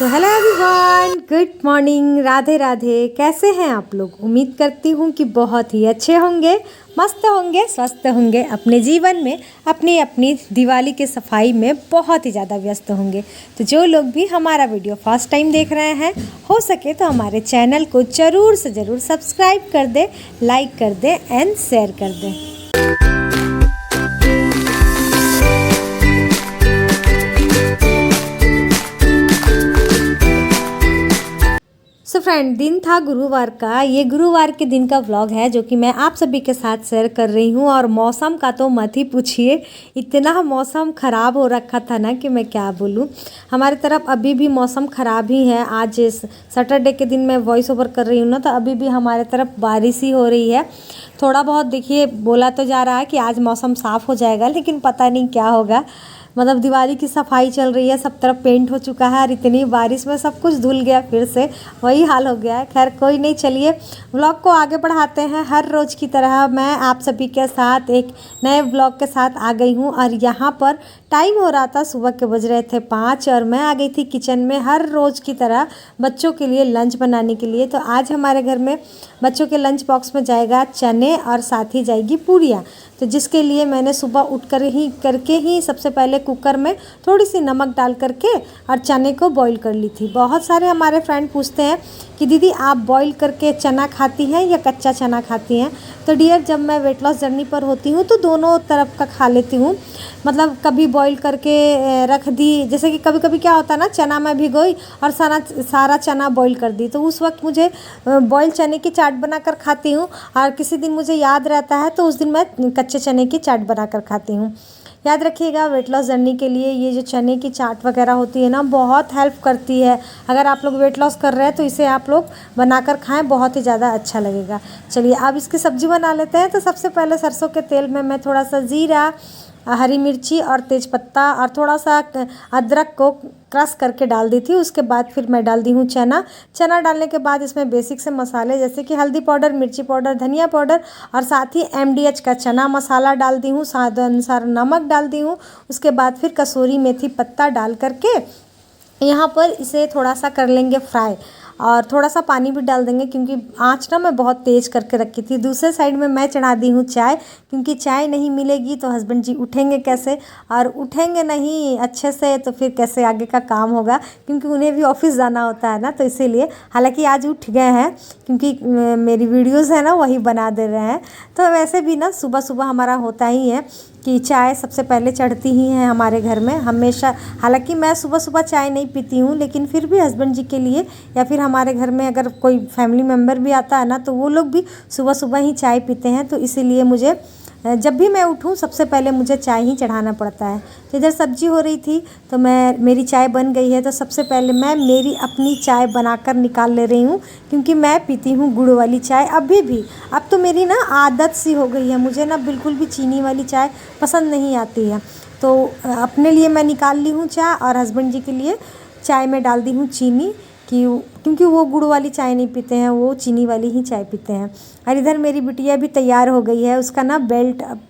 So hello everyone, good morning, Radhe Radhe. कैसे हैं आप लोग? उम्मीद करती हूँ कि बहुत ही अच्छे होंगे, मस्त होंगे, स्वस्थ होंगे, अपने जीवन में अपनी अपनी दिवाली की सफाई में बहुत ही ज़्यादा व्यस्त होंगे। तो जो लोग भी हमारा वीडियो फर्स्ट टाइम देख रहे हैं, हो सके तो हमारे चैनल को ज़रूर से ज़रूर सब्सक्राइब कर दें, लाइक कर दें एंड शेयर कर दें। सो फ्रेंड, दिन था गुरुवार का। ये गुरुवार के दिन का व्लॉग है जो कि मैं आप सभी के साथ शेयर कर रही हूँ। और मौसम का तो मत ही पूछिए, इतना मौसम ख़राब हो रखा था ना कि मैं क्या बोलूँ। हमारी तरफ अभी भी मौसम ख़राब ही है। आज सैटरडे के दिन मैं वॉइस ओवर कर रही हूँ ना, तो अभी भी हमारे तरफ बारिश ही हो रही है। थोड़ा बहुत देखिए, बोला तो जा रहा है कि आज मौसम साफ़ हो जाएगा, लेकिन पता नहीं क्या होगा। मतलब दिवाली की सफाई चल रही है, सब तरफ पेंट हो चुका है और इतनी बारिश में सब कुछ धुल गया, फिर से वही हाल हो गया है। खैर कोई नहीं, चलिए व्लॉग को आगे बढ़ाते हैं। हर रोज़ की तरह मैं आप सभी के साथ एक नए व्लॉग के साथ आ गई हूँ। और यहाँ पर टाइम हो रहा था, सुबह के बज रहे थे 5 और मैं आ गई थी किचन में हर रोज़ की तरह बच्चों के लिए लंच बनाने के लिए। तो आज हमारे घर में बच्चों के लंच बॉक्स में जाएगा चने और साथ ही जाएगी पूरियाँ। तो जिसके लिए मैंने सुबह उठ करके ही सबसे पहले कुकर में थोड़ी सी नमक डाल करके और चने को बॉईल कर ली थी। बहुत सारे हमारे फ्रेंड पूछते हैं कि दीदी आप बॉईल करके चना खाती हैं या कच्चा चना खाती हैं। तो डियर, जब मैं वेट लॉस जर्नी पर होती हूँ तो दोनों तरफ का खा लेती हूँ। मतलब कभी बॉईल करके रख दी, जैसे कि कभी कभी क्या होता है ना, चना मैं भिगोई और सारा चना बॉईल कर दी, तो उस वक्त मुझे बॉईल चने की चाट बनाकर खाती हूँ। और किसी दिन मुझे याद रहता है तो उस दिन मैं कच्चे चने की चाट बनाकर खाती हूँ। याद रखिएगा, वेट लॉस जर्नी के लिए ये जो चने की चाट वगैरह होती है ना, बहुत हेल्प करती है। अगर आप लोग वेट लॉस कर रहे हैं तो इसे आप लोग बनाकर खाएं, बहुत ही ज़्यादा अच्छा लगेगा। चलिए अब इसकी सब्ज़ी बना लेते हैं। तो सबसे पहले सरसों के तेल में मैं थोड़ा सा जीरा, हरी मिर्ची और तेज़पत्ता और थोड़ा सा अदरक को क्रश करके डाल दी थी। उसके बाद फिर मैं डाल दी हूँ चना डालने के बाद इसमें बेसिक से मसाले जैसे कि हल्दी पाउडर, मिर्ची पाउडर, धनिया पाउडर और साथ ही MDH का चना मसाला डाल दी हूँ, स्वाद अनुसार नमक डाल दी हूँ। उसके बाद फिर कसूरी मेथी पत्ता डाल करके यहाँ पर इसे थोड़ा सा कर लेंगे फ्राई। और थोड़ा सा पानी भी डाल देंगे क्योंकि आँच ना मैं बहुत तेज़ करके रखी थी। दूसरे साइड में मैं चढ़ा दी हूँ चाय, क्योंकि चाय नहीं मिलेगी तो हस्बैंड जी उठेंगे कैसे, और उठेंगे नहीं अच्छे से तो फिर कैसे आगे का काम होगा, क्योंकि उन्हें भी ऑफिस जाना होता है ना। तो इसीलिए, हालांकि आज उठ गए हैं क्योंकि मेरी वीडियोज़ है ना वही बना दे रहे हैं। तो वैसे भी ना सुबह सुबह हमारा होता ही है कि चाय सबसे पहले चढ़ती ही है हमारे घर में हमेशा। हालांकि मैं सुबह सुबह चाय नहीं पीती हूँ, लेकिन फिर भी हस्बैंड जी के लिए या फिर हमारे घर में अगर कोई फैमिली मेम्बर भी आता है ना, तो वो लोग भी सुबह सुबह ही चाय पीते हैं। तो इसीलिए मुझे जब भी मैं उठूँ सबसे पहले मुझे चाय ही चढ़ाना पड़ता है। तो इधर सब्जी हो रही थी तो मेरी चाय बन गई है। तो सबसे पहले मैं मेरी अपनी चाय बनाकर निकाल ले रही हूँ, क्योंकि मैं पीती हूँ गुड़ वाली चाय अभी भी। अब तो मेरी ना आदत सी हो गई है, मुझे ना बिल्कुल भी चीनी वाली चाय पसंद नहीं आती है। तो अपने लिए मैं निकाल ली हूँ चाय और हस्बैंड जी के लिए चाय में डाल दी हूँ चीनी, क्योंकि वो गुड़ वाली चाय नहीं पीते हैं, वो चीनी वाली ही चाय पीते हैं। और इधर मेरी बिटिया भी तैयार हो गई है। उसका ना बेल्ट अब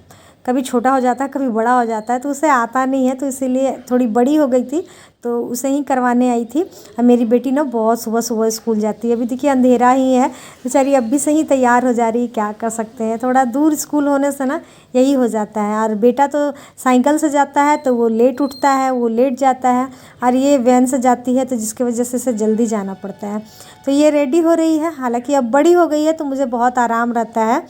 कभी छोटा हो जाता है, कभी बड़ा हो जाता है, तो उसे आता नहीं है, तो इसीलिए थोड़ी बड़ी हो गई थी तो उसे ही करवाने आई थी। और मेरी बेटी ना बहुत सुबह सुबह स्कूल जाती है। अभी देखिए अंधेरा ही है, बेचारी अब भी से ही तैयार हो जा रही है। क्या कर सकते हैं, थोड़ा दूर स्कूल होने से ना यही हो जाता है। और बेटा तो साइकिल से जाता है तो वो लेट उठता है, वो लेट जाता है, और ये वैन से जाती है तो जिसकी वजह से इसे जल्दी जाना पड़ता है। तो ये रेडी हो रही है, हालांकि अब बड़ी हो गई है तो मुझे बहुत आराम रहता है,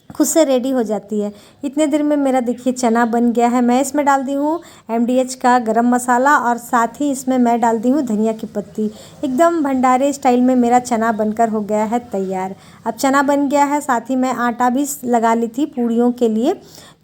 खुद से रेडी हो जाती है। इतने देर में मेरा देखिए चना बन गया है। मैं इसमें डाल दी हूँ MDH का गरम मसाला और साथ ही इसमें मैं डाल दी हूँ धनिया की पत्ती। एकदम भंडारे स्टाइल में मेरा चना बनकर हो गया है तैयार। अब चना बन गया है, साथ ही मैं आटा भी लगा ली थी पूड़ियों के लिए।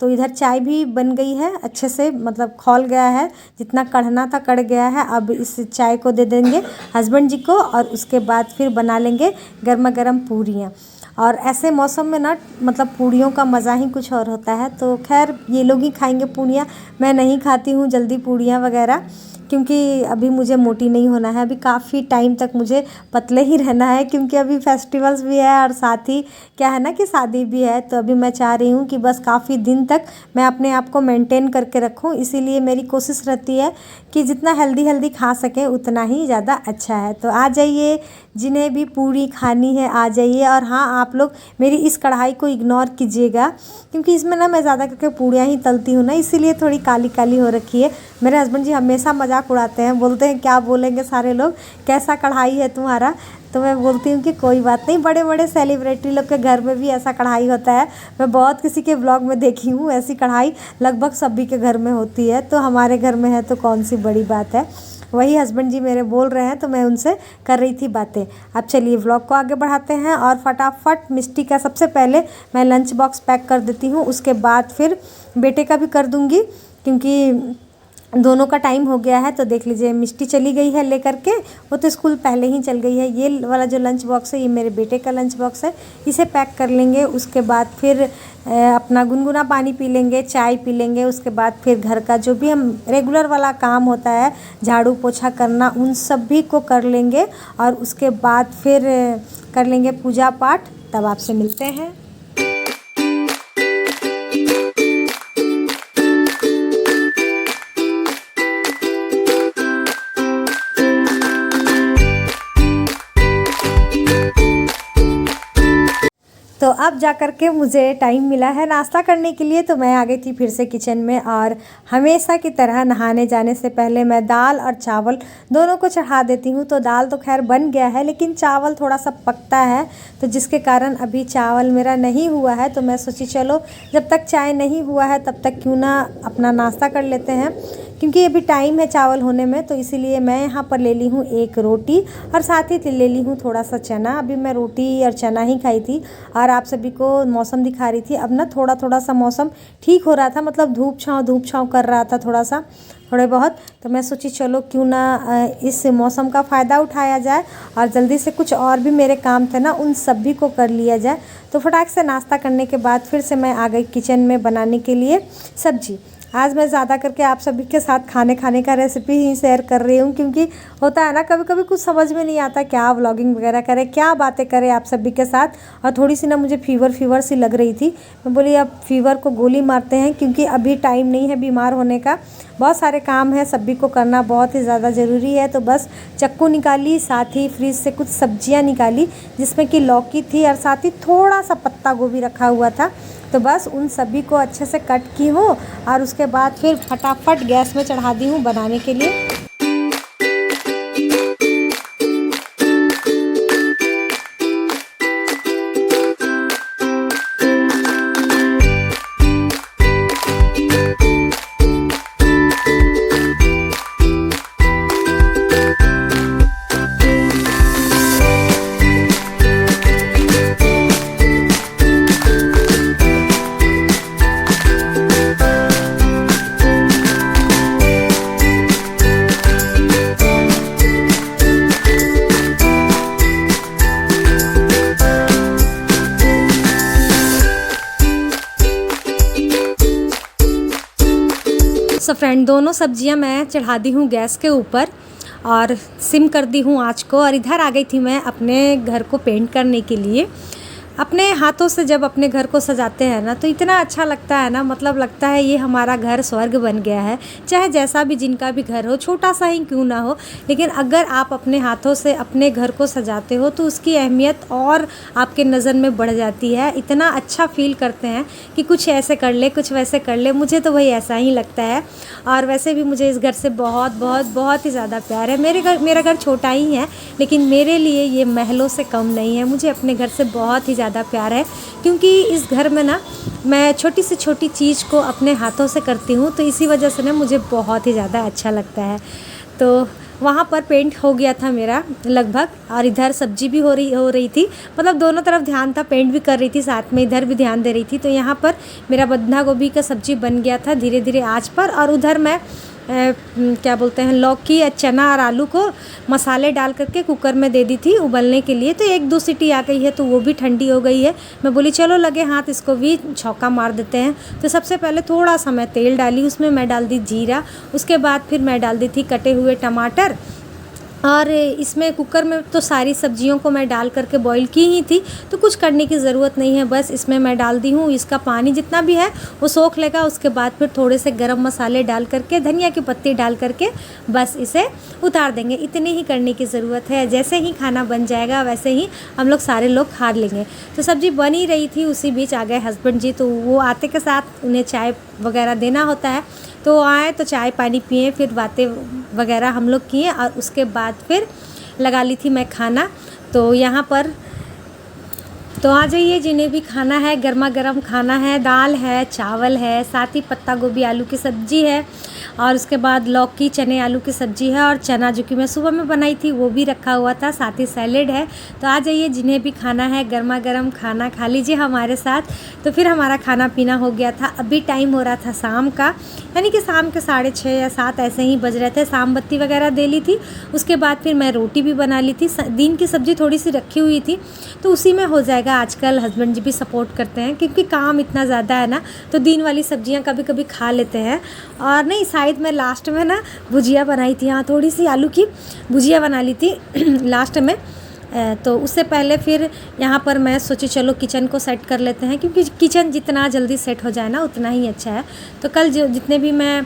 तो इधर चाय भी बन गई है अच्छे से, मतलब खौल गया है, जितना कढ़ना था कढ़ गया है। अब इस चाय को दे देंगे हस्बैंड जी को और उसके बाद फिर बना लेंगे गर्मा गर्म पूड़ियाँ। और ऐसे मौसम में ना मतलब पूड़ियों का मज़ा ही कुछ और होता है। तो खैर ये लोग ही खाएंगे पूड़ियाँ, मैं नहीं खाती हूँ जल्दी पूड़ियाँ वगैरह, क्योंकि अभी मुझे मोटी नहीं होना है, अभी काफ़ी टाइम तक मुझे पतले ही रहना है, क्योंकि अभी फेस्टिवल्स भी है और साथ ही क्या है ना कि शादी भी है। तो अभी मैं चाह रही हूँ कि बस काफ़ी दिन तक मैं अपने आप को मेंटेन करके रखूँ, इसीलिए मेरी कोशिश रहती है कि जितना हेल्दी हेल्दी खा सकें उतना ही ज़्यादा अच्छा है। तो आ जाइए, जिन्हें भी पूड़ी खानी है आ जाइए। और हाँ, आप लोग मेरी इस कढ़ाई को इग्नोर कीजिएगा, क्योंकि इसमें ना मैं ज़्यादा करके पूड़ियाँ ही तलती हूँ ना, इसीलिए थोड़ी काली काली हो रखी है। मेरे हस्बैंड जी हमेशा मजाक उड़ाते हैं, बोलते हैं क्या बोलेंगे सारे लोग, कैसा कढ़ाई है तुम्हारा। तो मैं बोलती हूँ कि कोई बात नहीं, बड़े बड़े सेलिब्रिटी लोग के घर में भी ऐसा कढ़ाई होता है। मैं बहुत किसी के ब्लॉग में देखी हूँ, ऐसी कढ़ाई लगभग सभी के घर में होती है, तो हमारे घर में है तो कौन सी बड़ी बात है। वही हस्बैंड जी मेरे बोल रहे हैं तो मैं उनसे कर रही थी बातें। अब चलिए व्लॉग को आगे बढ़ाते हैं और फटाफट मिष्टी का सबसे पहले मैं लंच बॉक्स पैक कर देती हूँ, उसके बाद फिर बेटे का भी कर दूँगी, क्योंकि दोनों का टाइम हो गया है। तो देख लीजिए मिष्टी चली गई है लेकर के, वो तो स्कूल पहले ही चल गई है। ये वाला जो लंच बॉक्स है ये मेरे बेटे का लंच बॉक्स है, इसे पैक कर लेंगे। उसके बाद फिर अपना गुनगुना पानी पी लेंगे, चाय पी लेंगे। उसके बाद फिर घर का जो भी हम रेगुलर वाला काम होता है, झाड़ू पोछा करना, उन सभी को कर लेंगे। और उसके बाद फिर कर लेंगे पूजा पाठ, तब आपसे मिलते हैं। तो अब जा कर के मुझे टाइम मिला है नाश्ता करने के लिए, तो मैं आ गई थी फिर से किचन में। और हमेशा की तरह नहाने जाने से पहले मैं दाल और चावल दोनों को चढ़ा देती हूँ। तो दाल तो खैर बन गया है, लेकिन चावल थोड़ा सा पकता है, तो जिसके कारण अभी चावल मेरा नहीं हुआ है। तो मैं सोची चलो जब तक चाय नहीं हुआ है तब तक क्यों ना अपना नाश्ता कर लेते हैं, क्योंकि अभी टाइम है चावल होने में। तो इसीलिए मैं यहाँ पर ले ली हूँ एक रोटी और साथ ही ले ली हूँ थोड़ा सा चना। अभी मैं रोटी और चना ही खाई थी और आप सभी को मौसम दिखा रही थी। अब ना थोड़ा थोड़ा सा मौसम ठीक हो रहा था, मतलब धूप छाँव कर रहा था थोड़े बहुत। तो मैं सोची चलो क्यों ना इस मौसम का फ़ायदा उठाया जाए और जल्दी से कुछ और भी मेरे काम थे ना उन सभी को कर लिया जाए। तो फटाक से नाश्ता करने के बाद फिर से मैं आ गई किचन में बनाने के लिए सब्जी। आज मैं ज़्यादा करके आप सभी के साथ खाने का रेसिपी ही शेयर कर रही हूँ, क्योंकि होता है ना कभी कभी कुछ समझ में नहीं आता क्या व्लॉगिंग वगैरह करें, क्या बातें करें आप सभी के साथ। और थोड़ी सी ना मुझे फीवर सी लग रही थी, मैं बोली अब फीवर को गोली मारते हैं, क्योंकि अभी टाइम नहीं है बीमार होने का, बहुत सारे काम है सभी को करना, बहुत ही ज़्यादा ज़रूरी है। तो बस चक्कू निकाली, साथ ही फ्रिज से कुछ सब्जियाँ निकाली जिसमें कि लौकी थी और साथ ही थोड़ा सा पत्ता गोभी रखा हुआ था। तो बस उन सभी को अच्छे से कट की हूँ और उसके बाद फिर फटाफट गैस में चढ़ा दी हूँ बनाने के लिए। सो फ्रेंड, दोनों सब्जियां मैं चढ़ा दी हूँ गैस के ऊपर और सिम कर दी हूँ आँच को। और इधर आ गई थी मैं अपने घर को पेंट करने के लिए। अपने हाथों से जब अपने घर को सजाते हैं ना तो इतना अच्छा लगता है ना, मतलब लगता है ये हमारा घर स्वर्ग बन गया है। चाहे जैसा भी जिनका भी घर हो, छोटा सा ही क्यों ना हो, लेकिन अगर आप अपने हाथों से अपने घर को सजाते हो तो उसकी अहमियत और आपके नज़र में बढ़ जाती है। इतना अच्छा फील करते हैं कि कुछ ऐसे कर ले, कुछ वैसे कर ले। मुझे तो वही ऐसा ही लगता है। और वैसे भी मुझे इस घर से बहुत बहुत बहुत ही ज़्यादा प्यार है। मेरा घर छोटा ही है, लेकिन मेरे लिए ये महलों से कम नहीं है। मुझे अपने घर से बहुत ही ज़्यादा प्यार है, क्योंकि इस घर में ना मैं छोटी से छोटी चीज़ को अपने हाथों से करती हूँ, तो इसी वजह से ना मुझे बहुत ही ज़्यादा अच्छा लगता है। तो वहाँ पर पेंट हो गया था मेरा लगभग, और इधर सब्जी भी हो रही थी, मतलब दोनों तरफ ध्यान था, पेंट भी कर रही थी साथ में, इधर भी ध्यान दे रही थी। तो यहाँ पर मेरा बंधा गोभी का सब्जी बन गया था धीरे धीरे आँच पर, और उधर मैं क्या बोलते हैं, लौकी या चना और आलू को मसाले डाल करके कुकर में दे दी थी उबलने के लिए। तो 1-2 सीटी आ गई है तो वो भी ठंडी हो गई है। मैं बोली चलो लगे हाथ इसको भी छौंका मार देते हैं। तो सबसे पहले थोड़ा सा मैं तेल डाली, उसमें मैं डाल दी जीरा, उसके बाद फिर मैं डाल दी थी कटे हुए टमाटर। और इसमें कुकर में तो सारी सब्जियों को मैं डाल करके बॉईल की ही थी, तो कुछ करने की ज़रूरत नहीं है। बस इसमें मैं डाल दी हूँ, इसका पानी जितना भी है वो सोख लेगा। उसके बाद फिर थोड़े से गरम मसाले डाल करके, धनिया की पत्ती डाल करके बस इसे उतार देंगे। इतनी ही करने की ज़रूरत है। जैसे ही खाना बन जाएगा वैसे ही हम लोग सारे लोग खा लेंगे। तो सब्ज़ी बन ही रही थी, उसी बीच आ गए हस्बैंड जी। तो वो आते के साथ उन्हें चाय वगैरह देना होता है, तो आए तो चाय पानी पिए, फिर बातें वगैरह हम लोग किए और उसके बाद फिर लगा ली थी मैं खाना। तो यहाँ पर तो आ जाइए, जिन्हें भी खाना है गर्मा गर्म खाना है। दाल है, चावल है, साथ ही पत्ता गोभी आलू की सब्ज़ी है, और उसके बाद लौकी चने आलू की सब्ज़ी है, और चना जो कि मैं सुबह में बनाई थी वो भी रखा हुआ था, साथ ही सैलेड है। तो आ जाइए, जिन्हें भी खाना है गर्मा गर्म खाना खा लीजिए हमारे साथ। तो फिर हमारा खाना पीना हो गया था। अभी टाइम हो रहा था शाम का, यानी कि शाम के 6:30 या 7 ऐसे ही बज रहे थे। शाम बत्ती वगैरह दे ली थी। उसके बाद फिर मैं रोटी भी बना ली थी। दिन की सब्ज़ी थोड़ी सी रखी हुई थी तो उसी में हो जाएगा। आजकल हस्बैंड जी भी सपोर्ट करते हैं, क्योंकि काम इतना ज़्यादा है ना, तो दिन वाली सब्जियां कभी कभी खा लेते हैं। और नहीं, शायद मैं लास्ट में ना भुजिया बनाई थी, हाँ थोड़ी सी आलू की भुजिया बना ली थी लास्ट में। तो उससे पहले फिर यहाँ पर मैं सोची चलो किचन को सेट कर लेते हैं, क्योंकि किचन जितना जल्दी सेट हो जाए ना उतना ही अच्छा है। तो कल जो जितने भी मैं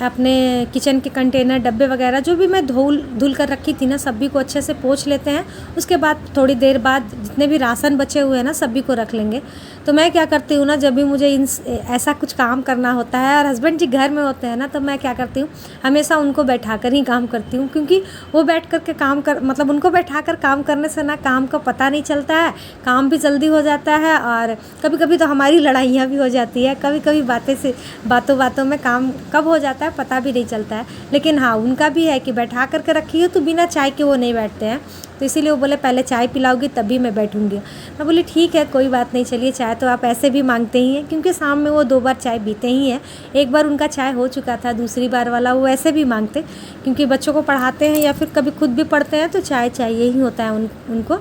अपने किचन के कंटेनर डब्बे वगैरह जो भी मैं धुल कर रखी थी ना, सभी को अच्छे से पोंछ लेते हैं। उसके बाद थोड़ी देर बाद जितने भी राशन बचे हुए हैं ना सभी को रख लेंगे। तो मैं क्या करती हूँ ना, जब भी मुझे ऐसा कुछ काम करना होता है और हस्बैंड जी घर में होते हैं ना, तो मैं क्या करती हूँ, हमेशा उनको बैठा कर ही काम करती हूँ। क्योंकि वो बैठ कर के मतलब उनको बैठा कर काम करने से ना काम का पता नहीं चलता है, काम भी जल्दी हो जाता है। और कभी कभी तो हमारी लड़ाइयाँ भी हो जाती है। कभी कभी बातों में काम कब हो जाता है पता भी नहीं चलता है। लेकिन हाँ, उनका भी है कि बैठा करके रखी हो तो बिना चाय के वो नहीं बैठते हैं। तो इसीलिए वो बोले पहले चाय पिलाओगी तभी मैं बैठूंगी। मैं बोली ठीक है, कोई बात नहीं, चलिए चाय तो आप ऐसे भी मांगते ही हैं, क्योंकि शाम में वो 2 बार चाय पीते ही हैं। एक बार उनका चाय हो चुका था, दूसरी बार वाला वो ऐसे भी मांगते, क्योंकि बच्चों को पढ़ाते हैं या फिर कभी खुद भी पढ़ते हैं तो चाय चाहिए ही होता है उनको।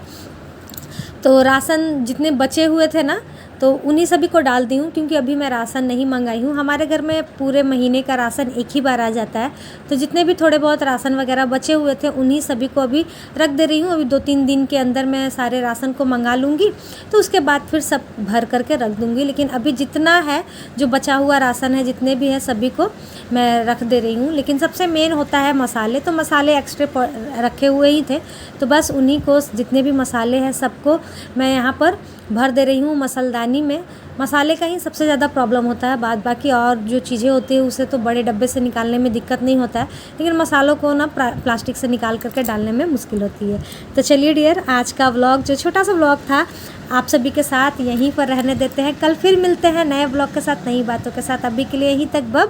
तो राशन जितने बचे हुए थे ना, तो उन्हीं सभी को डाल दी हूँ, क्योंकि अभी मैं राशन नहीं मंगाई हूँ। हमारे घर में पूरे महीने का राशन एक ही बार आ जाता है। तो जितने भी थोड़े बहुत राशन वगैरह बचे हुए थे उन्हीं सभी को अभी रख दे रही हूँ। अभी 2-3 दिन के अंदर मैं सारे राशन को मंगा लूँगी, तो उसके बाद फिर सब भर करके रख दूँगी। लेकिन अभी जितना है, जो बचा हुआ राशन है, जितने भी है सभी को मैं रख दे रही हूँ। लेकिन सबसे मेन होता है मसाले, तो मसाले एक्स्ट्रा रखे हुए ही थे, तो बस उन्हीं को, जितने भी मसाले हैं सबको मैं यहाँ पर भर दे रही हूँ मसालदानी में। मसाले का ही सबसे ज़्यादा प्रॉब्लम होता है, बाद बाकी और जो चीज़ें होती है उसे तो बड़े डब्बे से निकालने में दिक्कत नहीं होता है, लेकिन मसालों को ना प्लास्टिक से निकाल करके डालने में मुश्किल होती है। तो चलिए डियर, आज का व्लॉग जो छोटा सा व्लॉग था आप सभी के साथ यहीं पर रहने देते हैं। कल फिर मिलते हैं नए व्लॉग के साथ, नई बातों के साथ। अभी के लिए यहीं तक, बाय।